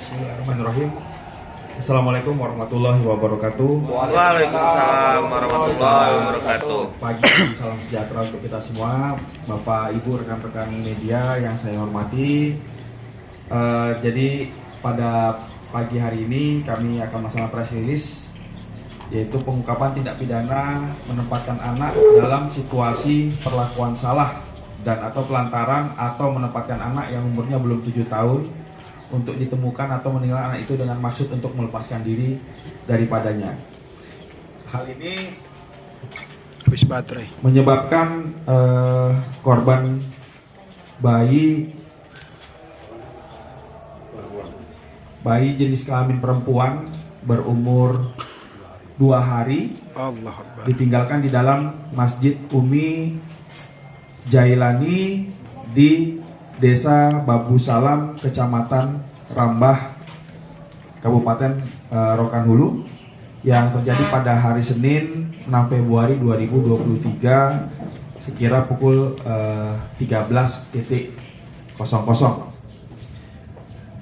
Bismillahirrahmanirrahim. Assalamualaikum warahmatullahi wabarakatuh. Waalaikumsalam warahmatullahi wabarakatuh. Pagi, salam sejahtera untuk kita semua, Bapak, Ibu, rekan-rekan media yang saya hormati. Jadi pada pagi hari ini kami akan melaksanakan press release, yaitu pengungkapan tindak pidana menempatkan anak dalam situasi perlakuan salah dan atau pelantaran atau menempatkan anak yang umurnya belum 7 tahun untuk ditemukan atau meninggal anak itu dengan maksud untuk melepaskan diri daripadanya. Hal ini Habis baterai. menyebabkan korban bayi jenis kelamin perempuan berumur 2 hari Allah Akbar. ditinggalkan di dalam Masjid Umi Jailani di Desa Babu Salam, Kecamatan Rambah, Kabupaten Rokan Hulu, yang terjadi pada hari Senin 6 Februari 2023 sekira pukul 13.00,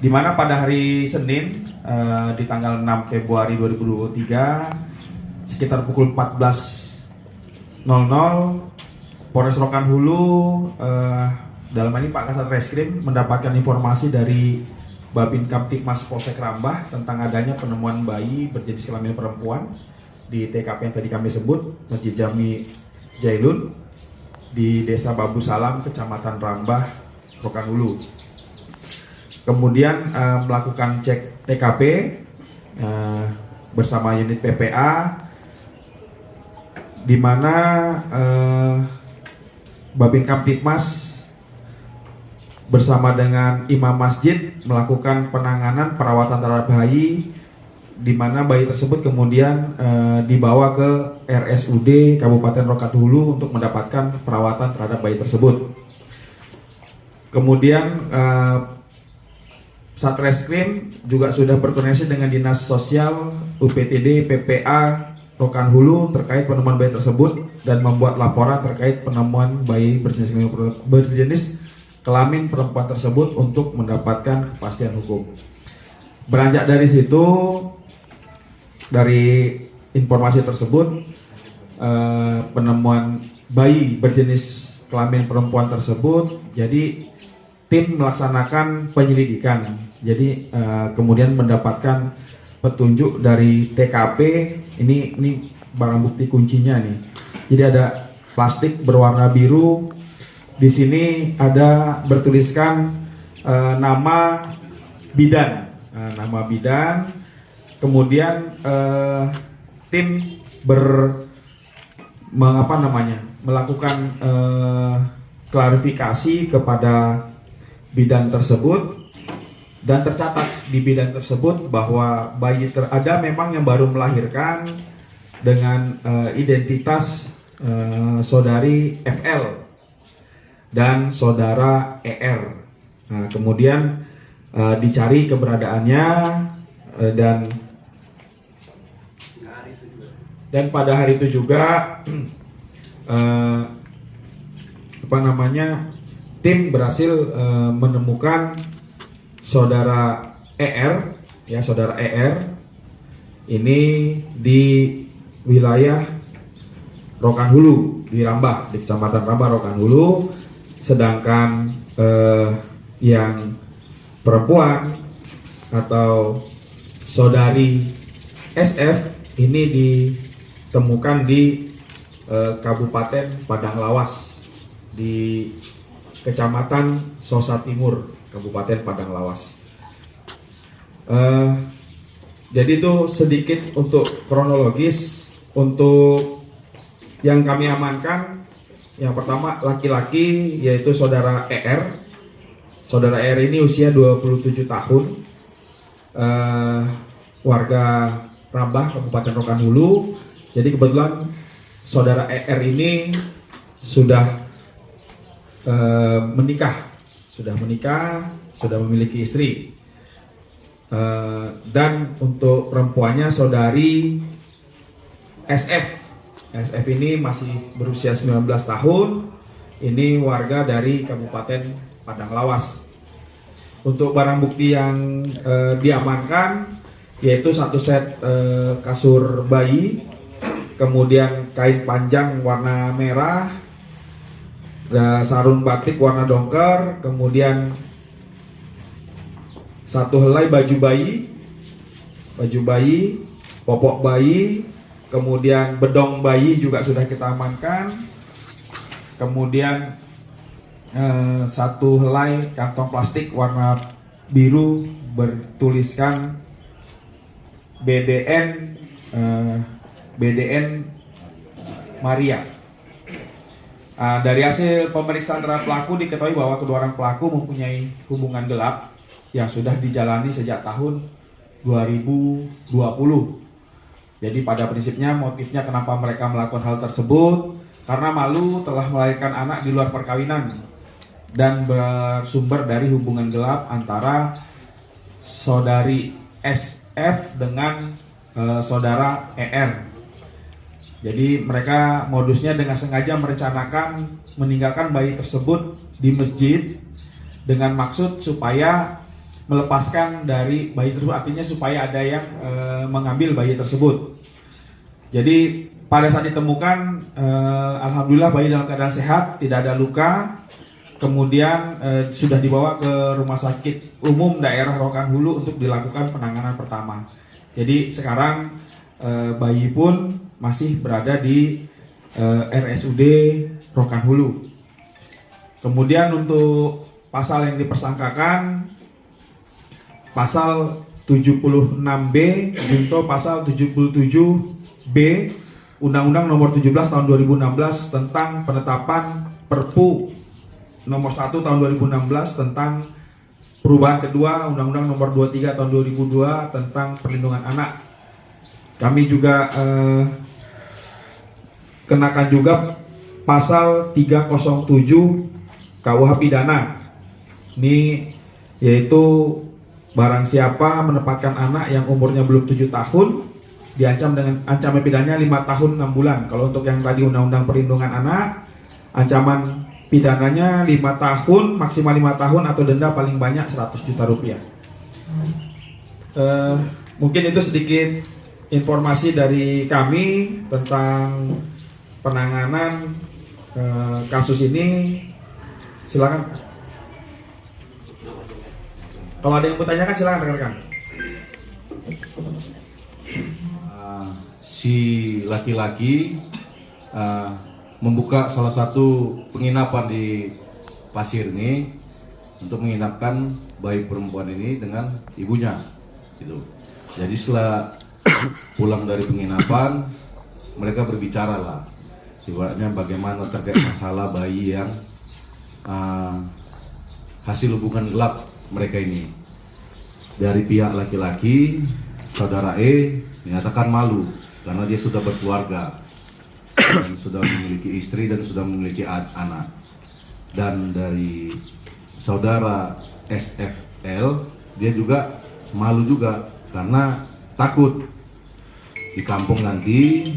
di mana pada hari Senin di tanggal 6 Februari 2023 sekitar pukul 14.00 Polres Rokan Hulu dalam ini Pak Kasat Reskrim mendapatkan informasi dari Babin Kamtibmas Polsek Rambah tentang adanya penemuan bayi berjenis kelamin perempuan di TKP yang tadi kami sebut, Masjid Jami Jailun di Desa Babu Salam, Kecamatan Rambah, Rokan Hulu. Kemudian melakukan cek TKP bersama unit PPA, di mana Babin Kamtibmas bersama dengan imam masjid melakukan penanganan perawatan terhadap bayi, di mana bayi tersebut kemudian dibawa ke RSUD Kabupaten Rokan Hulu untuk mendapatkan perawatan terhadap bayi tersebut. Kemudian Satreskrim juga sudah berkoordinasi dengan Dinas Sosial, UPTD, PPA Rokan Hulu terkait penemuan bayi tersebut dan membuat laporan terkait penemuan bayi berjenis kelamin perempuan tersebut untuk mendapatkan kepastian hukum. Beranjak dari situ, dari informasi tersebut, penemuan bayi berjenis kelamin perempuan tersebut, jadi tim melaksanakan penyelidikan. Jadi kemudian mendapatkan petunjuk dari TKP. Ini barang bukti kuncinya nih. Jadi ada plastik berwarna biru. Di sini ada bertuliskan nama bidan, nama bidan. Kemudian tim melakukan klarifikasi kepada bidan tersebut, dan tercatat di bidan tersebut bahwa bayi ada memang yang baru melahirkan dengan identitas saudari FL dan saudara ER. Nah, kemudian dicari keberadaannya dan pada hari itu juga tim berhasil menemukan saudara ER, ya, saudara ER ini di wilayah Rokan Hulu, di Rambah, di Kecamatan Rambah, Rokan Hulu. Sedangkan yang perempuan atau saudari SF ini ditemukan di Kabupaten Padang Lawas, di Kecamatan Sosa Timur, Kabupaten Padang Lawas. Jadi itu sedikit untuk kronologis. Untuk yang kami amankan, yang pertama laki-laki, yaitu saudara ER. Saudara ER ini usia 27 tahun, warga Rambah, Kabupaten Rokan Hulu. Jadi kebetulan saudara ER ini sudah menikah, sudah memiliki istri. Dan untuk perempuannya saudari SF. SF ini masih berusia 19 tahun. Ini warga dari Kabupaten Padang Lawas. Untuk barang bukti yang diamankan yaitu satu set kasur bayi, kemudian kain panjang warna merah, sarung batik warna dongker, kemudian satu helai baju bayi, popok bayi, kemudian bedong bayi juga sudah kita amankan, kemudian satu helai kantong plastik warna biru bertuliskan BDN Maria. Dari hasil pemeriksaan terhadap pelaku diketahui bahwa kedua orang pelaku mempunyai hubungan gelap yang sudah dijalani sejak tahun 2020. Jadi pada prinsipnya motifnya kenapa mereka melakukan hal tersebut karena malu telah melahirkan anak di luar perkawinan dan bersumber dari hubungan gelap antara saudari SF dengan saudara ER. Jadi mereka modusnya dengan sengaja merencanakan meninggalkan bayi tersebut di masjid dengan maksud supaya melepaskan dari bayi tersebut, artinya supaya ada yang mengambil bayi tersebut. Jadi pada saat ditemukan, alhamdulillah bayi dalam keadaan sehat, tidak ada luka. Kemudian sudah dibawa ke rumah sakit umum daerah Rokan Hulu untuk dilakukan penanganan pertama. Jadi sekarang bayi pun masih berada di RSUD Rokan Hulu. Kemudian untuk pasal yang dipersangkakan, pasal 76B junto pasal 77B Undang-Undang Nomor 17 Tahun 2016 tentang penetapan Perpu Nomor 1 Tahun 2016 tentang perubahan kedua Undang-Undang Nomor 23 Tahun 2002 tentang perlindungan anak. Kami juga kenakan juga pasal 307 KUH Pidana. Ini yaitu barang siapa menempatkan anak yang umurnya belum 7 tahun diancam dengan ancaman pidananya 5 tahun 6 bulan. Kalau untuk yang tadi Undang-Undang Perlindungan Anak, ancaman pidananya 5 tahun, maksimal 5 tahun atau denda paling banyak 100 juta rupiah. Mungkin itu sedikit informasi dari kami tentang penanganan kasus ini. Silakan. Kalau ada yang mau tanyakan silakan rekan-rekan. Si laki-laki membuka salah satu penginapan di Pasir ini untuk menginapkan bayi perempuan ini dengan ibunya, gitu. Jadi setelah pulang dari penginapan, mereka berbicara lah, ibaratnya bagaimana terkait masalah bayi yang hasil hubungan gelap mereka ini. Dari pihak laki-laki, saudara E menyatakan malu karena dia sudah berkeluarga dan sudah memiliki istri dan sudah memiliki anak. Dan dari saudara SFL, dia juga malu juga karena takut di kampung nanti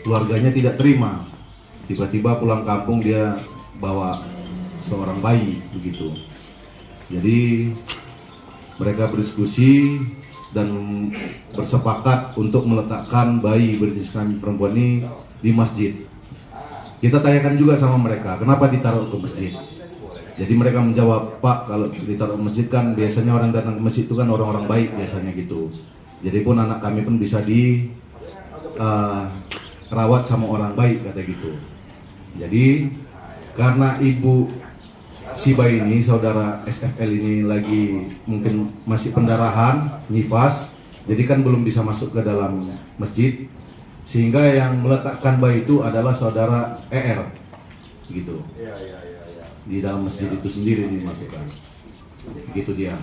keluarganya tidak terima. Tiba-tiba pulang kampung dia bawa seorang bayi begitu. Jadi mereka berdiskusi dan bersepakat untuk meletakkan bayi berjenis kelamin perempuan ini di masjid. Kita tanyakan juga sama mereka, kenapa ditaruh ke masjid? Jadi mereka menjawab, Pak, kalau ditaruh ke masjid kan biasanya orang datang ke masjid itu kan orang-orang baik biasanya gitu. Jadi pun anak kami pun bisa rawat sama orang baik, kata gitu. Jadi karena ibu si bayi ini, saudara SFL ini lagi mungkin masih pendarahan, nifas, jadi kan belum bisa masuk ke dalam masjid, sehingga yang meletakkan bayi itu adalah saudara ER, gitu. Di dalam masjid itu sendiri dimasukkan, gitu dia.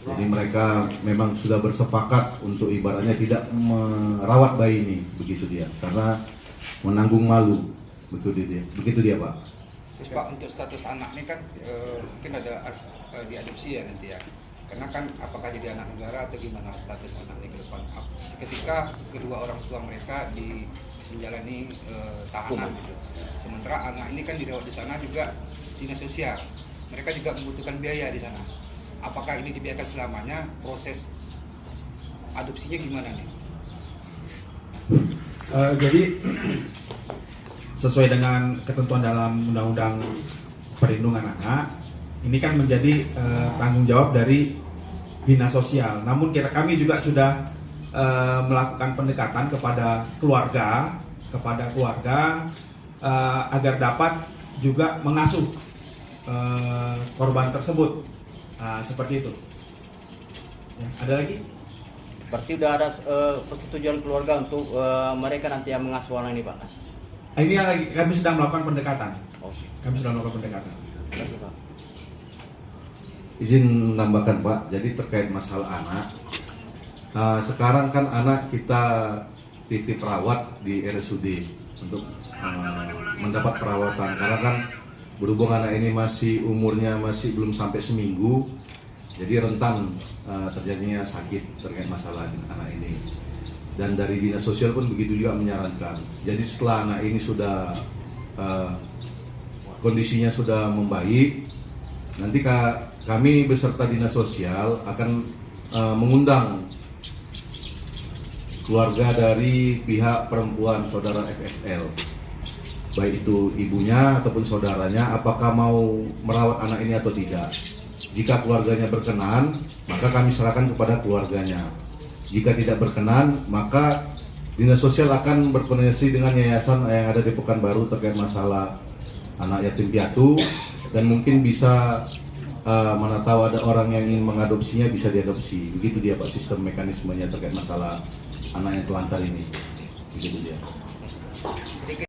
Jadi mereka memang sudah bersepakat untuk ibaratnya tidak merawat bayi ini, begitu dia, karena menanggung malu, begitu dia Pak. Terus Pak, untuk status anak ini kan mungkin ada diadopsi ya nanti ya, karena kan apakah jadi anak negara atau gimana status anak ini ke depan ketika kedua orang tua mereka menjalani tahanan gitu. Sementara anak ini kan dirawat di sana juga dinas sosial, mereka juga membutuhkan biaya di sana. apakah ini dibiarkan selamanya, proses adopsinya gimana nih? Jadi sesuai dengan ketentuan dalam Undang-Undang Perlindungan Anak, ini kan menjadi tanggung jawab dari Dinas Sosial. Namun kami juga sudah melakukan pendekatan kepada keluarga agar dapat juga mengasuh korban tersebut. Seperti itu. Ya, ada lagi? Berarti udah ada persetujuan keluarga untuk mereka nanti yang mengasuh anak ini, Pak? Ini lagi kami sedang melakukan pendekatan. Oke. Kami sedang melakukan pendekatan. Terima kasih, Pak. Izin menambahkan Pak, jadi terkait masalah anak, sekarang kan anak kita titip rawat di RSUD untuk mendapat perawatan, karena kan berhubung anak ini umurnya masih belum sampai seminggu, jadi rentan terjadinya sakit terkait masalah anak ini. Dan dari Dinas Sosial pun begitu juga menyarankan. Jadi setelah anak ini sudah kondisinya sudah membaik, nanti kami beserta Dinas Sosial akan mengundang keluarga dari pihak perempuan saudara FSL, baik itu ibunya ataupun saudaranya, apakah mau merawat anak ini atau tidak. Jika keluarganya berkenan, maka kami serahkan kepada keluarganya. Jika tidak berkenan, maka Dinas Sosial akan berkoordinasi dengan yayasan yang ada di Pekanbaru terkait masalah anak yatim piatu, dan mungkin bisa mana tahu ada orang yang ingin mengadopsinya, bisa diadopsi. Begitu dia Pak sistem mekanismenya terkait masalah anak yang telantar ini. Begitu dia.